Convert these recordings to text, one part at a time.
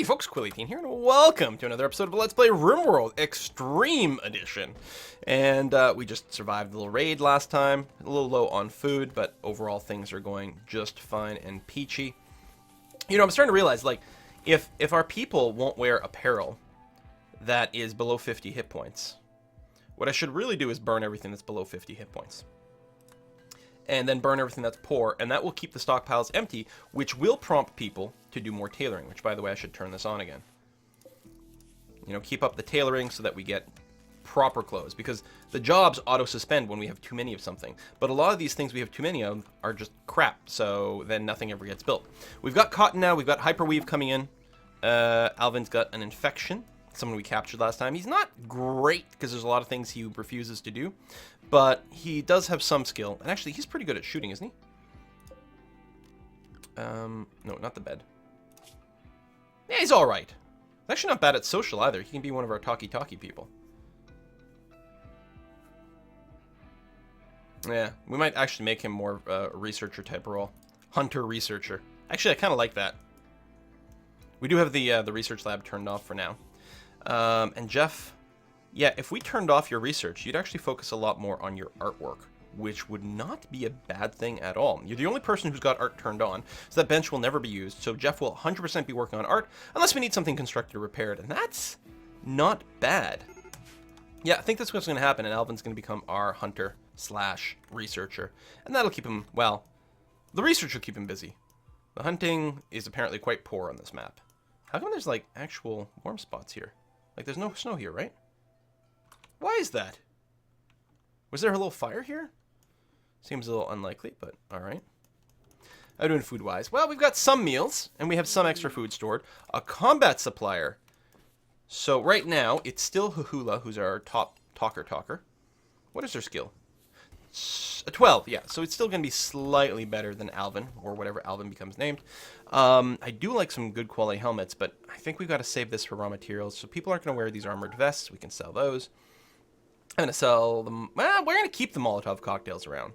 folks, Quill18 here, and welcome to another episode of Let's Play RimWorld Extreme Edition. And we just survived the little raid last time, a little low on food, but overall things are going just fine and peachy. You know, I'm starting to realize, like, if our people won't wear apparel that is below 50 hit points, what I should really do is burn everything that's below 50 hit points. And then burn everything that's poor, and that will keep the stockpiles empty, which will prompt people to do more tailoring, which, by the way, I should turn this on again. You know, keep up the tailoring so that we get proper clothes, because the jobs auto-suspend when we have too many of something. But a lot of these things we have too many of are just crap, so then nothing ever gets built. We've got cotton now, we've got hyperweave coming in. Alvin's got an infection, someone we captured last time. He's not great, because there's a lot of things he refuses to do, but he does have some skill, and actually he's pretty good at shooting, isn't he? No, not the bed. Yeah, he's alright. He's actually not bad at social either. He can be one of our talkie-talkie people. Yeah, we might actually make him more a researcher type role. Hunter-researcher. Actually, I kind of like that. We do have the research lab turned off for now. And Jeff, yeah, if we turned off your research, you'd actually focus a lot more on your artwork, which would not be a bad thing at all. You're the only person who's got art turned on, so that bench will never be used. So Jeff will 100% be working on art, unless we need something constructed or repaired, and that's not bad. Yeah, I think that's what's going to happen, and Alvin's going to become our hunter/researcher, and that'll keep him, well, the research will keep him busy. The hunting is apparently quite poor on this map. How come there's, like, actual warm spots here? Like, there's no snow here, right? Why is that? Was there a little fire here? Seems a little unlikely, but alright. How are we doing food-wise? Well, we've got some meals, and we have some extra food stored. A combat supplier. So right now, it's still Huhula, who's our top talker. What is her skill? A 12, yeah. So it's still going to be slightly better than Alvin, or whatever Alvin becomes named. I do like some good quality helmets, but I think we've got to save this for raw materials. So people aren't going to wear these armored vests. We can sell those. I'm going to sell them. Well, we're going to keep the Molotov cocktails around.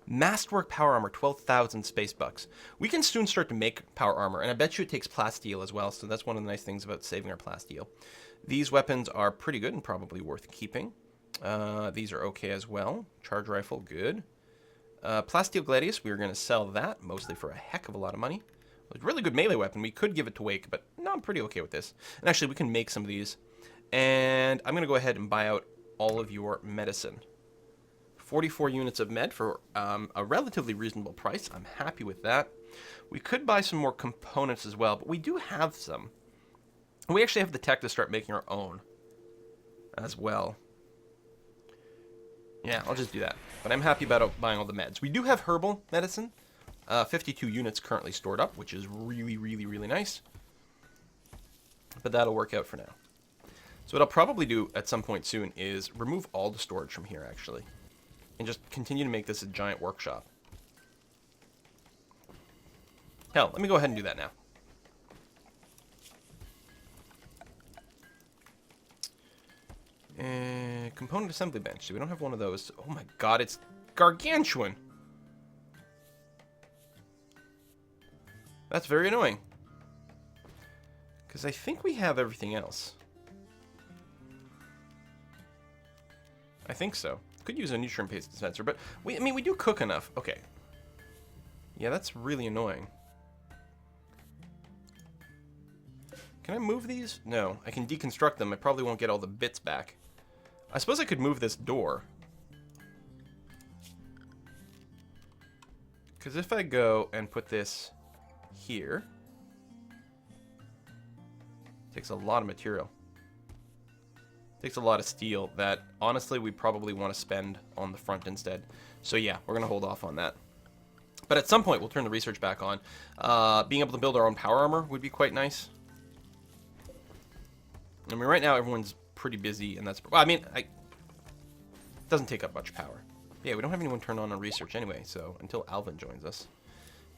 Masterwork power armor, 12,000 space bucks. We can soon start to make power armor, and I bet you it takes plasteel as well, so that's one of the nice things about saving our plasteel. These weapons are pretty good and probably worth keeping. These are okay as well. Charge rifle, good. Plasteel Gladius, we are going to sell that, mostly for a heck of a lot of money. It's a really good melee weapon. We could give it to Wake, but no, I'm pretty okay with this. And actually, we can make some of these. And I'm going to go ahead and buy out all of your medicine. 44 units of med for a relatively reasonable price. I'm happy with that. We could buy some more components as well, but we do have some. We actually have the tech to start making our own as well. Yeah, I'll just do that. But I'm happy about buying all the meds. We do have herbal medicine. 52 units currently stored up, which is really, really, really nice. But that'll work out for now. So what I'll probably do at some point soon is remove all the storage from here, actually. And just continue to make this a giant workshop. Hell, let me go ahead and do that now. Component assembly bench. So we don't have one of those. Oh my god, it's gargantuan. That's very annoying. Because I think we have everything else. I think so. Could use a nutrient paste dispenser, but I mean, we do cook enough. Okay. Yeah, that's really annoying. Can I move these? No, I can deconstruct them. I probably won't get all the bits back. I suppose I could move this door. Because if I go and put this here, it takes a lot of material. Takes a lot of steel that, honestly, we probably want to spend on the front instead. So yeah, we're going to hold off on that. But at some point, we'll turn the research back on. Being able to build our own power armor would be quite nice. I mean, right now, everyone's pretty busy, and that's... Well, I mean, it doesn't take up much power. Yeah, we don't have anyone turned on research anyway, so until Alvin joins us.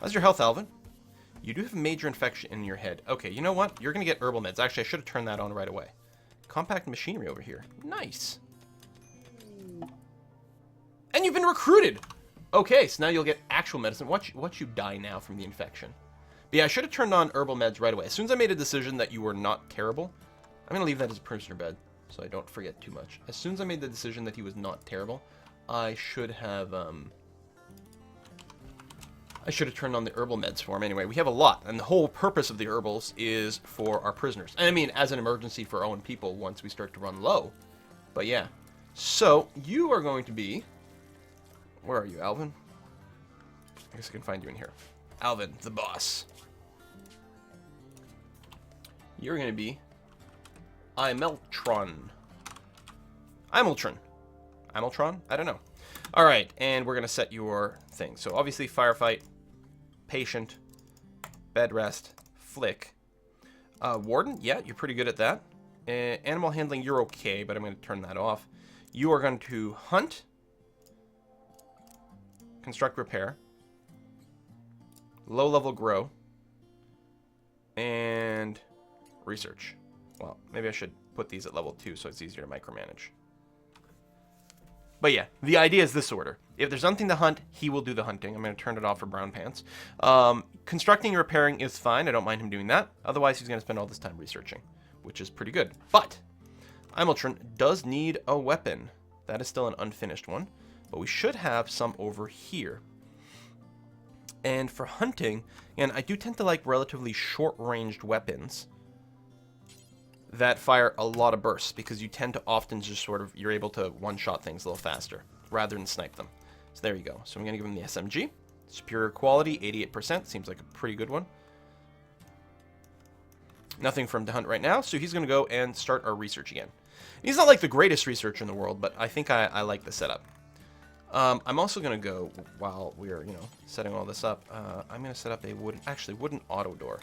How's your health, Alvin? You do have a major infection in your head. Okay, you know what? You're going to get herbal meds. Actually, I should have turned that on right away. Compact machinery over here. Nice. And you've been recruited! Okay, so now you'll get actual medicine. Watch you die now from the infection. But yeah, I should have turned on herbal meds right away. As soon as I made a decision that you were not terrible, I'm going to leave that as a prisoner bed so I don't forget too much. As soon as I made the decision that he was not terrible, I should have turned on the herbal meds for him anyway. We have a lot, and the whole purpose of the herbals is for our prisoners. And I mean, as an emergency for our own people once we start to run low. But yeah. So, you are going to be... Where are you, Alvin? I guess I can find you in here. Alvin, the boss. You're going to be... Imeltron. Imultron. Imultron? I don't know. Alright, and we're going to set your thing. So, obviously, firefight... Patient, bed rest, flick. Warden, yeah, you're pretty good at that. Animal handling, you're okay, but I'm going to turn that off. You are going to hunt, construct, repair, low level grow, and research. Well, maybe I should put these at level 2 so it's easier to micromanage. But yeah, the idea is this order. If there's something to hunt, he will do the hunting. I'm going to turn it off for brown pants. Constructing and repairing is fine. I don't mind him doing that. Otherwise, he's going to spend all this time researching, which is pretty good. But Imultron does need a weapon. That is still an unfinished one. But we should have some over here. And for hunting, and I do tend to like relatively short-ranged weapons that fire a lot of bursts, because you tend to often just sort of, you're able to one-shot things a little faster, rather than snipe them. So there you go. So I'm going to give him the SMG. Superior quality, 88%. Seems like a pretty good one. Nothing for him to hunt right now, so he's going to go and start our research again. He's not like the greatest researcher in the world, but I think I like the setup. I'm also going to go, while we're, setting all this up, I'm going to set up a wooden auto door.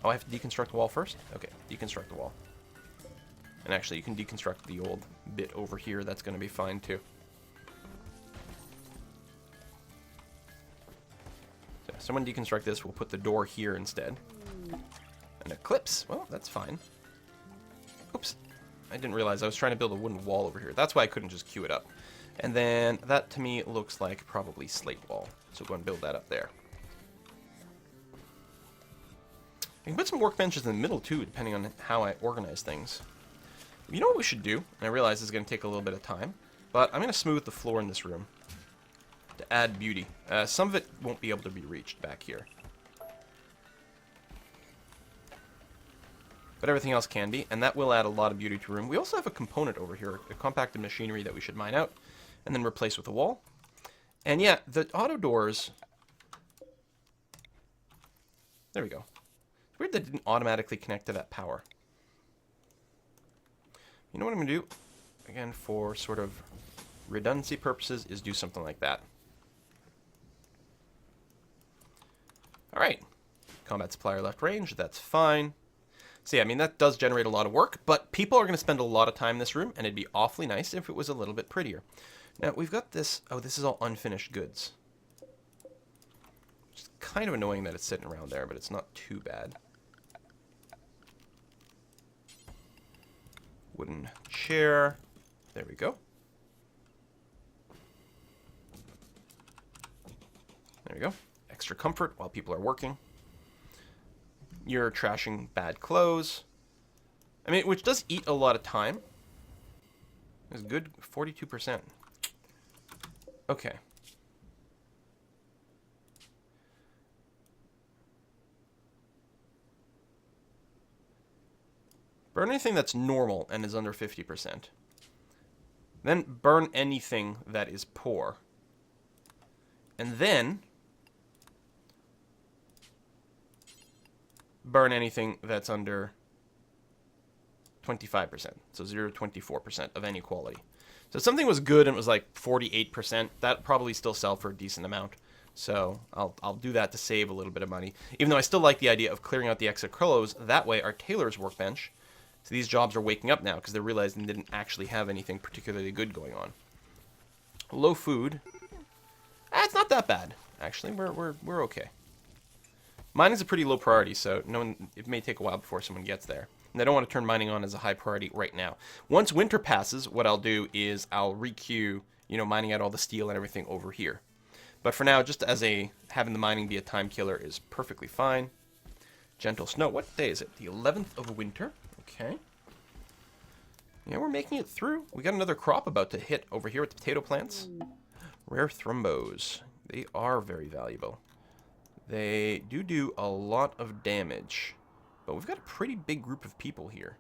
Oh, I have to deconstruct the wall first? Okay, deconstruct the wall. And actually, you can deconstruct the old bit over here. That's going to be fine, too. So, someone deconstruct this. We'll put the door here instead. And it clips. Well, that's fine. Oops. I didn't realize I was trying to build a wooden wall over here. That's why I couldn't just queue it up. And then that, to me, looks like probably slate wall. So go and build that up there. I can put some workbenches in the middle, too, depending on how I organize things. You know what we should do? And I realize this is going to take a little bit of time, but I'm going to smooth the floor in this room to add beauty. Some of it won't be able to be reached back here, but everything else can be, and that will add a lot of beauty to the room. We also have a component over here, a compacted machinery that we should mine out and then replace with a wall. And yeah, the auto doors... There we go. It's weird that it didn't automatically connect to that power. You know what I'm going to do? Again, for sort of redundancy purposes, is do something like that. Alright. Combat supplier left range, that's fine. So yeah, I mean, that does generate a lot of work, but people are going to spend a lot of time in this room, and it'd be awfully nice if it was a little bit prettier. Now, we've got this... Oh, this is all unfinished goods. It's kind of annoying that it's sitting around there, but it's not too bad. Wooden chair. There we go. There we go. Extra comfort while people are working. You're trashing bad clothes. I mean, which does eat a lot of time. It's good, 42%. Okay. Burn anything that's normal and is under 50%. Then burn anything that is poor. And then burn anything that's under 25%. So 0 to 24% of any quality. So if something was good and it was like 48%, that'd probably still sell for a decent amount. So I'll do that to save a little bit of money. Even though I still like the idea of clearing out the extra clothes, that way our tailor's workbench... So these jobs are waking up now because they're realizing they didn't actually have anything particularly good going on. Low food. It's not that bad, actually. We're okay. Mining's a pretty low priority, so it may take a while before someone gets there. And I don't want to turn mining on as a high priority right now. Once winter passes, what I'll do is I'll requeue, mining out all the steel and everything over here. But for now, just as having the mining be a time killer is perfectly fine. Gentle snow. What day is it? The 11th of winter. Okay. Yeah, we're making it through. We got another crop about to hit over here with the potato plants. Rare Thrumbos. They are very valuable. They do a lot of damage. But we've got a pretty big group of people here.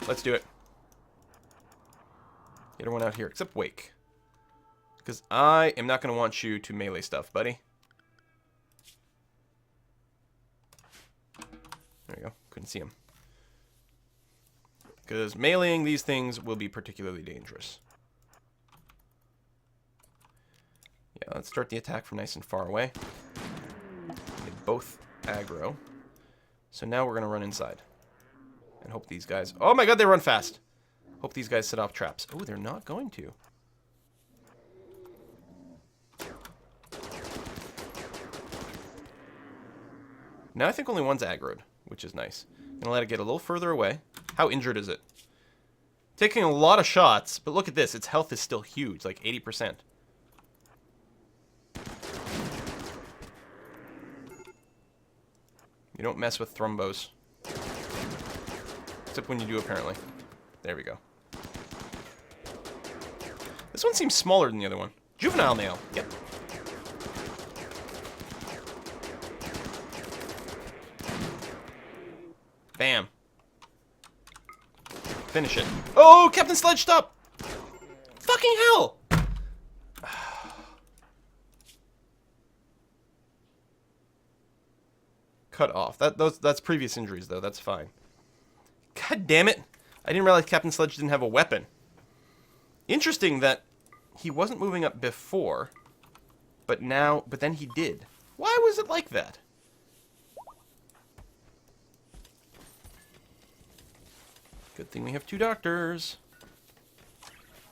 Let's do it. Get everyone out here, except Wake. Because I am not going to want you to melee stuff, buddy. There you go. Couldn't see him. Because meleeing these things will be particularly dangerous. Yeah, let's start the attack from nice and far away. Get both aggro. So now we're going to run inside. And hope these guys... Oh my god, they run fast! Hope these guys set off traps. Oh, they're not going to. Now I think only one's aggroed, which is nice. Gonna let it get a little further away. How injured is it? Taking a lot of shots, but look at this. Its health is still huge, like 80%. You don't mess with Thrumbos. Except when you do, apparently. There we go. This one seems smaller than the other one. Juvenile Nail. Yep. Bam. Finish it. Oh, Captain Sledge, stop! Fucking hell! Cut off. That's previous injuries, though. That's fine. God damn it. I didn't realize Captain Sledge didn't have a weapon. Interesting that he wasn't moving up before, but then he did. Why was it like that? Good thing we have 2 doctors.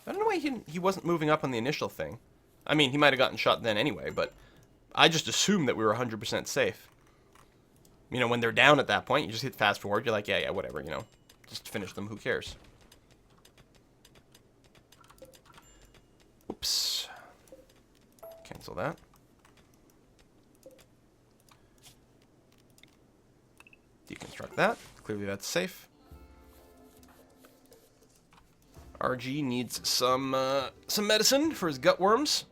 I don't know why he wasn't moving up on the initial thing. I mean, he might have gotten shot then anyway, but I just assumed that we were 100% safe. You know, when they're down at that point, you just hit fast forward. You're like, yeah, whatever, you know. Just finish them, who cares? Oops. Cancel that. Deconstruct that. Clearly that's safe. RG needs some medicine for his gut worms.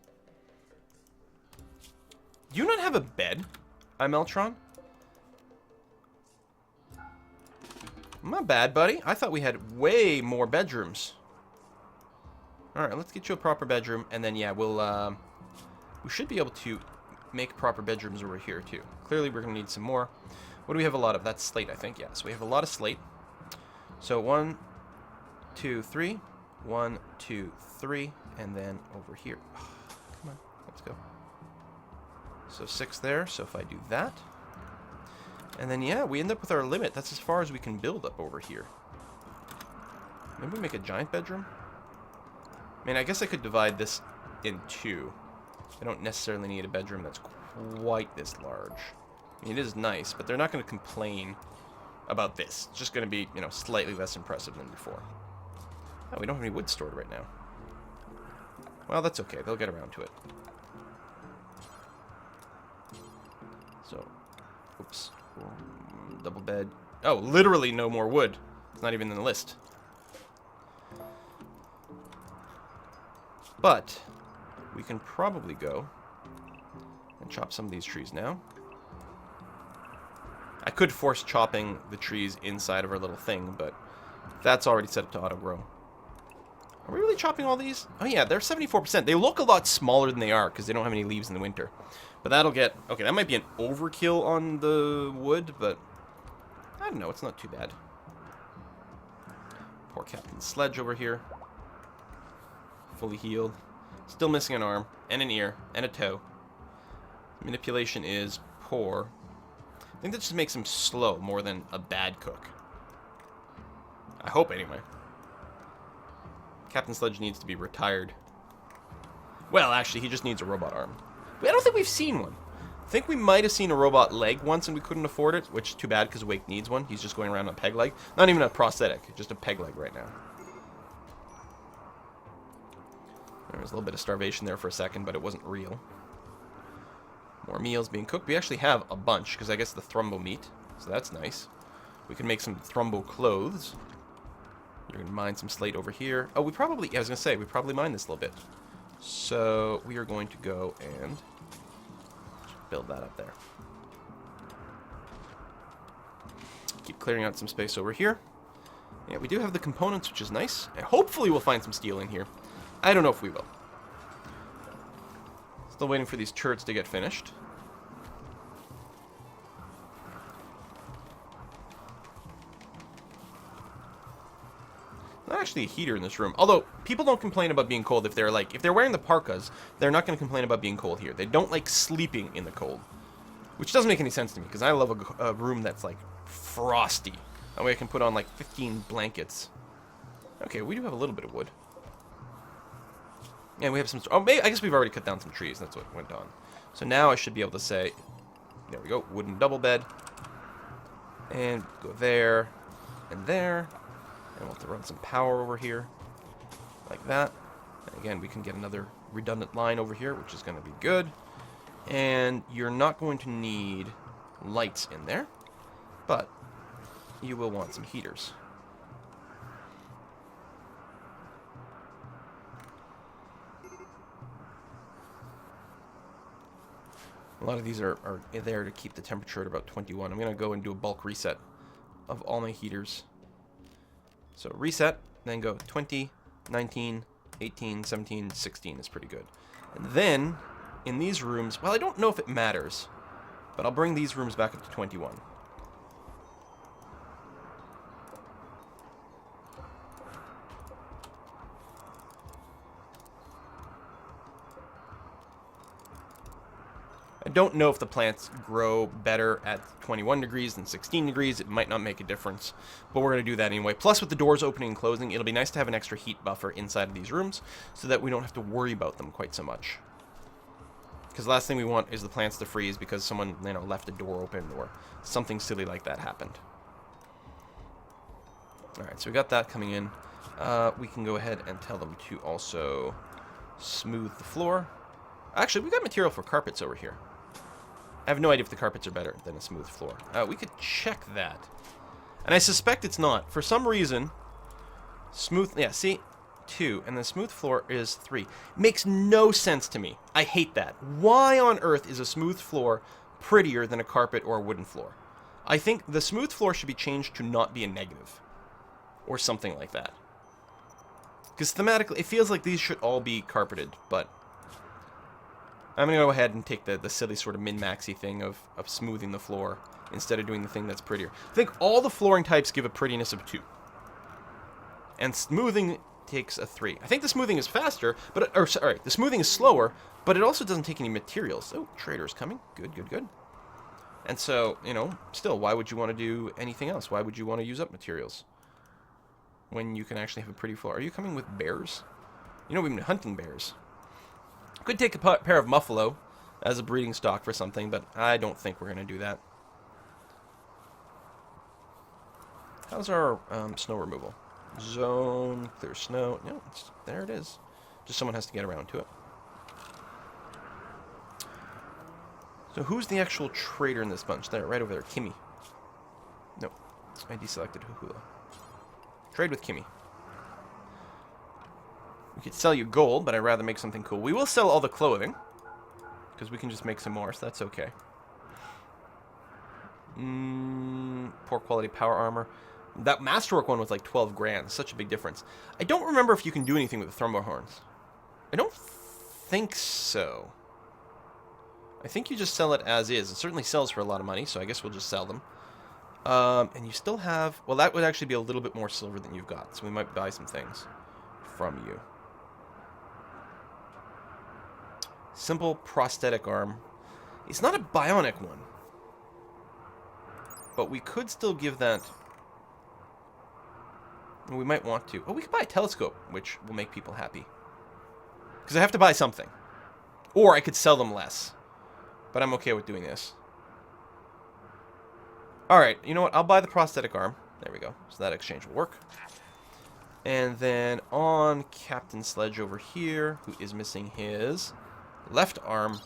Do you not have a bed, Imeltron? Not bad, buddy. I thought we had way more bedrooms. Alright, let's get you a proper bedroom, and then, yeah, we should be able to make proper bedrooms over here, too. Clearly, we're going to need some more. What do we have a lot of? That's slate, I think. Yeah, so we have a lot of slate. So 1, 2, 3. 1, 2, 3. And then over here. Come on, let's go. So 6 there. So if I do that. And then, yeah, we end up with our limit. That's as far as we can build up over here. Maybe we make a giant bedroom? I mean, I guess I could divide this in 2. I don't necessarily need a bedroom that's quite this large. I mean, it is nice, but they're not going to complain about this. It's just going to be, you know, slightly less impressive than before. Oh, we don't have any wood stored right now. Well, that's okay. They'll get around to it. So, oops. Double bed. Oh, literally no more wood. It's not even in the list. But we can probably go and chop some of these trees now. I could force chopping the trees inside of our little thing, but that's already set up to auto-grow. Are we really chopping all these? Oh yeah, they're 74%. They look a lot smaller than they are because they don't have any leaves in the winter. But that'll get... Okay, that might be an overkill on the wood, but I don't know. It's not too bad. Poor Captain Sledge over here. Fully healed. Still missing an arm, and an ear, and a toe. Manipulation is poor. I think that just makes him slow more than a bad cook. I hope, anyway. Captain Sledge needs to be retired. Well, actually, he just needs a robot arm. I don't think we've seen one. I think we might have seen a robot leg once and we couldn't afford it, which is too bad because Wake needs one. He's just going around on a peg leg. Not even a prosthetic, just a peg leg right now. There was a little bit of starvation there for a second, but it wasn't real. More meals being cooked. We actually have a bunch, because I guess the Thrumbo meat. So that's nice. We can make some Thrumbo clothes. You're going to mine some slate over here. Oh, we probably... I was going to say, we probably mine this a little bit. So we are going to go and build that up there. Keep clearing out some space over here. Yeah, we do have the components, which is nice. And hopefully we'll find some steel in here. I don't know if we will. Still waiting for these turrets to get finished. Not actually a heater in this room. Although, people don't complain about being cold if they're wearing the parkas, they're not going to complain about being cold here. They don't like sleeping in the cold. Which doesn't make any sense to me, because I love a room that's, like, frosty. That way I can put on, like, 15 blankets. Okay, we do have a little bit of wood. And we have some... Oh, maybe, I guess we've already cut down some trees. That's what went on. So now I should be able to say... There we go. Wooden double bed. And go there. And there. And we'll have to run some power over here. Like that. And again, we can get another redundant line over here, which is going to be good. And you're not going to need lights in there. But you will want some heaters. A lot of these are there to keep the temperature at about 21. I'm going to go and do a bulk reset of all my heaters. So reset, then go 20, 19, 18, 17, 16 is pretty good. And then, in these rooms, well, I don't know if it matters, but I'll bring these rooms back up to 21. I don't know if the plants grow better at 21 degrees than 16 degrees. It might not make a difference, but we're going to do that anyway. Plus, with the doors opening and closing, it'll be nice to have an extra heat buffer inside of these rooms so that we don't have to worry about them quite so much. Because the last thing we want is the plants to freeze because someone, left a door open or something silly like that happened. Alright, so we got that coming in. We can go ahead and tell them to also smooth the floor. Actually, we got material for carpets over here. I have no idea if the carpets are better than a smooth floor. We could check that. And I suspect it's not. For some reason, smooth... Yeah, see? 2. And the smooth floor is 3. Makes no sense to me. I hate that. Why on earth is a smooth floor prettier than a carpet or a wooden floor? I think the smooth floor should be changed to not be a negative. Or something like that. Because thematically, it feels like these should all be carpeted, but... I'm going to go ahead and take the silly sort of min-maxy thing of smoothing the floor instead of doing the thing that's prettier. I think all the flooring types give a prettiness of 2. And smoothing takes a 3. I think the smoothing is faster, but... Or, sorry, the smoothing is slower, but it also doesn't take any materials. Oh, trader's coming. Good, good, good. And so, still, why would you want to do anything else? Why would you want to use up materials when you can actually have a pretty floor? Are you coming with bears? We've been hunting bears. Could take a pair of muffalo as a breeding stock for something, but I don't think we're going to do that. How's our snow removal? Zone, clear snow. No, there it is. Just someone has to get around to it. So who's the actual trader in this bunch? There, right over there. Kimmy. Nope. I deselected Huhula. Trade with Kimmy. We could sell you gold, but I'd rather make something cool. We will sell all the clothing, because we can just make some more, so that's okay. Poor quality power armor. That masterwork one was like 12 grand. Such a big difference. I don't remember if you can do anything with the Thrumbo horns. I don't think so. I think you just sell it as is. It certainly sells for a lot of money, so I guess we'll just sell them. And you still have... Well, that would actually be a little bit more silver than you've got, so we might buy some things from you. Simple prosthetic arm. It's not a bionic one. But we could still give that... We might want to. Oh, we could buy a telescope, which will make people happy. Because I have to buy something. Or I could sell them less. But I'm okay with doing this. Alright, you know what? I'll buy the prosthetic arm. There we go. So that exchange will work. And then on Captain Sledge over here, who is missing his left arm,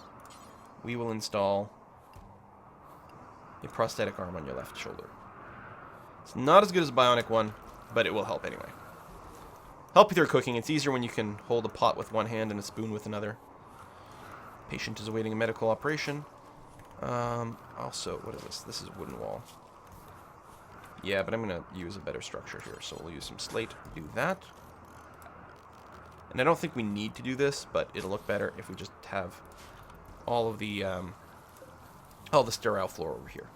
we will install a prosthetic arm on your left shoulder. It's not as good as a bionic one, but it will help anyway. Help with your cooking. It's easier when you can hold a pot with one hand and a spoon with another. Patient is awaiting a medical operation. Also, what is this? This is a wooden wall. Yeah, but I'm going to use a better structure here. So we'll use some slate to do that. And I don't think we need to do this, but it'll look better if we just have all the sterile floor over here.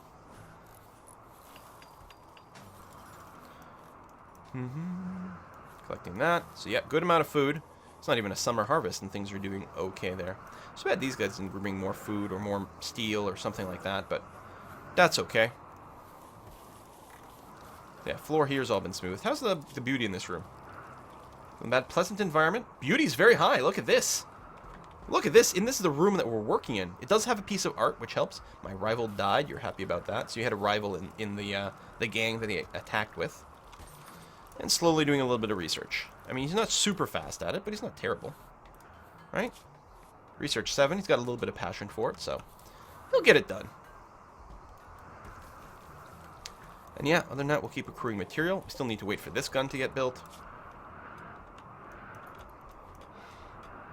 Collecting that. So yeah, good amount of food. It's not even a summer harvest and things are doing okay there. So bad these guys didn't bring more food or more steel or something like that, but that's okay. Yeah, floor here's all been smooth. How's the beauty in this room? In that pleasant environment? Beauty's very high. Look at this. Look at this. And this is the room that we're working in. It does have a piece of art, which helps. My rival died. You're happy about that. So you had a rival in the gang that he attacked with. And slowly doing a little bit of research. I mean, he's not super fast at it, but he's not terrible. Right? Research 7. He's got a little bit of passion for it, so he'll get it done. And yeah, other than that, we'll keep accruing material. We still need to wait for this gun to get built.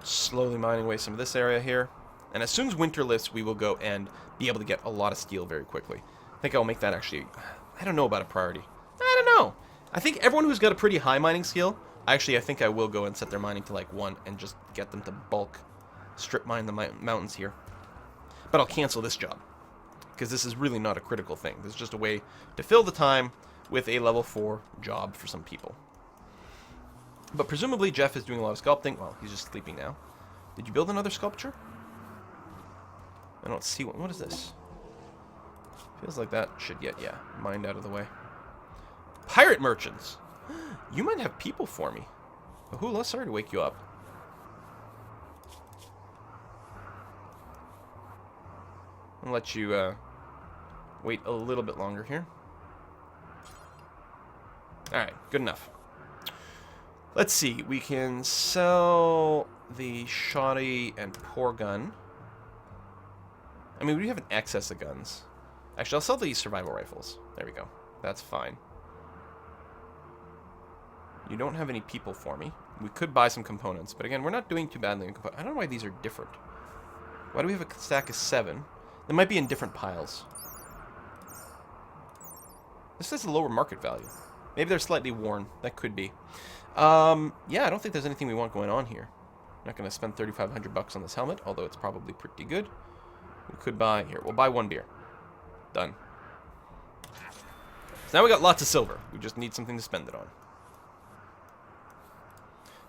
Slowly mining away some of this area here. And as soon as winter lifts, we will go and be able to get a lot of steel very quickly. I think I'll make that actually... I don't know about a priority. I don't know. I think everyone who's got a pretty high mining skill... Actually, I think I will go and set their mining to like 1 and just get them to bulk strip mine the mountains here. But I'll cancel this job. Because this is really not a critical thing. This is just a way to fill the time with a level 4 job for some people. But presumably Jeff is doing a lot of sculpting. Well, he's just sleeping now. Did you build another sculpture? I don't see one. What is this? Feels like that should get, yeah, mined out of the way. Pirate merchants! You might have people for me. Ahula, sorry to wake you up. I'll let you wait a little bit longer here. Alright, good enough. Let's see, we can sell the shoddy and poor gun. I mean, we do have an excess of guns. Actually, I'll sell the survival rifles. There we go. That's fine. You don't have any people for me. We could buy some components, but again, we're not doing too badly in components. I don't know why these are different. Why do we have a stack of 7? They might be in different piles. This has a lower market value. Maybe they're slightly worn. That could be. Yeah, I don't think there's anything we want going on here. I'm not going to spend $3,500 on this helmet, although it's probably pretty good. We could buy... Here, we'll buy 1 beer. Done. So now we got lots of silver. We just need something to spend it on.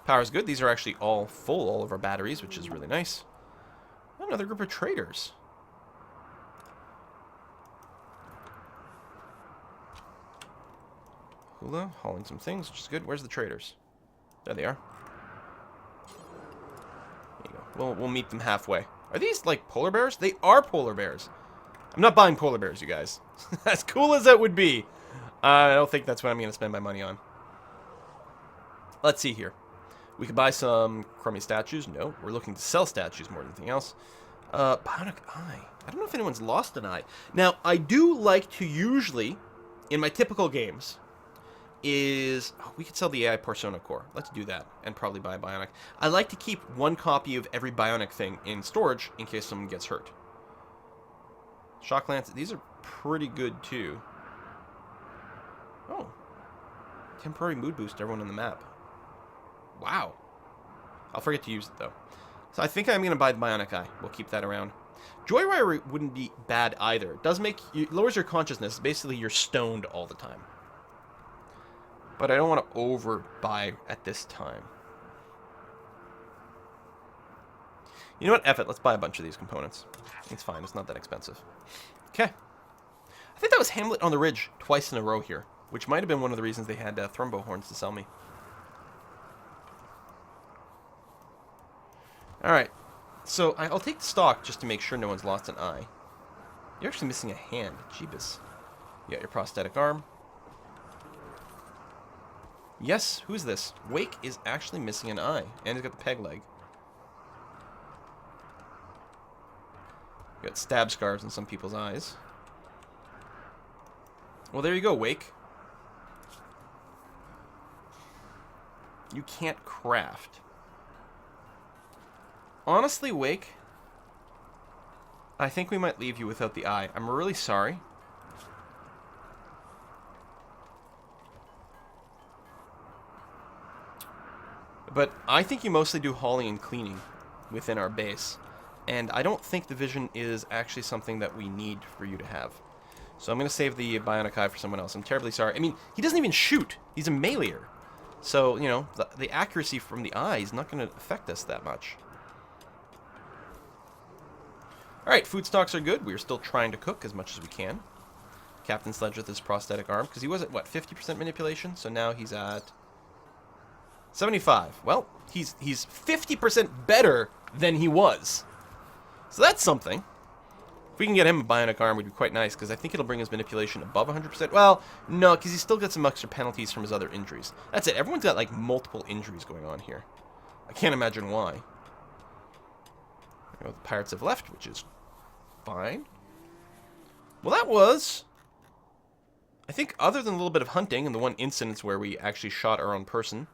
Power's good. These are actually all full, all of our batteries, which is really nice. Another group of traders. Hula, hauling some things, which is good. Where's the traders? There they are. There you go. We'll meet them halfway. Are these, like, polar bears? They are polar bears. I'm not buying polar bears, you guys. As cool as that would be, I don't think that's what I'm going to spend my money on. Let's see here. We could buy some crummy statues. No, we're looking to sell statues more than anything else. Bionic eye. I don't know if anyone's lost an eye. Now, I do like to usually, in my typical games, we could sell the AI Persona Core. Let's do that, and probably buy a Bionic. I like to keep 1 copy of every Bionic thing in storage in case someone gets hurt. Shock Lance, these are pretty good too. Oh. Temporary mood boost to everyone on the map. Wow. I'll forget to use it though. So I think I'm going to buy the Bionic Eye. We'll keep that around. Joyride wouldn't be bad either. It does make you, lowers your consciousness. Basically, you're stoned all the time. But I don't want to overbuy at this time. You know what? F it. Let's buy a bunch of these components. It's fine. It's not that expensive. Okay. I think that was Hamlet on the Ridge twice in a row here, which might have been one of the reasons they had Thrumbo horns to sell me. Alright. So I'll take the stock just to make sure no one's lost an eye. You're actually missing a hand. Jeebus. You got your prosthetic arm. Yes, who's this? Wake is actually missing an eye, and he's got the peg leg. Got stab scars in some people's eyes. Well, there you go, Wake. You can't craft. Honestly, Wake, I think we might leave you without the eye. I'm really sorry. But I think you mostly do hauling and cleaning within our base. And I don't think the vision is actually something that we need for you to have. So I'm going to save the bionic eye for someone else. I'm terribly sorry. I mean, he doesn't even shoot. He's a meleeer. So, you know, the accuracy from the eye is not going to affect us that much. Alright, food stocks are good. We're still trying to cook as much as we can. Captain Sledge with his prosthetic arm. Because he was at, what, 50% manipulation? So now he's at 75. Well, he's 50% better than he was. So that's something. If we can get him a bionic arm, would be quite nice, because I think it'll bring his manipulation above 100%. Well, no, because he still gets some extra penalties from his other injuries. That's it. Everyone's got, like, multiple injuries going on here. I can't imagine why. You know, the pirates have left, which is fine. Well, that was... I think other than a little bit of hunting and the one instance where we actually shot our own person,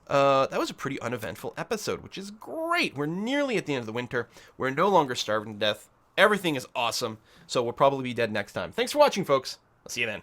that was a pretty uneventful episode, which is great. We're nearly at the end of the winter. We're no longer starving to death. Everything is awesome, so we'll probably be dead next time. Thanks for watching, folks. I'll see you then.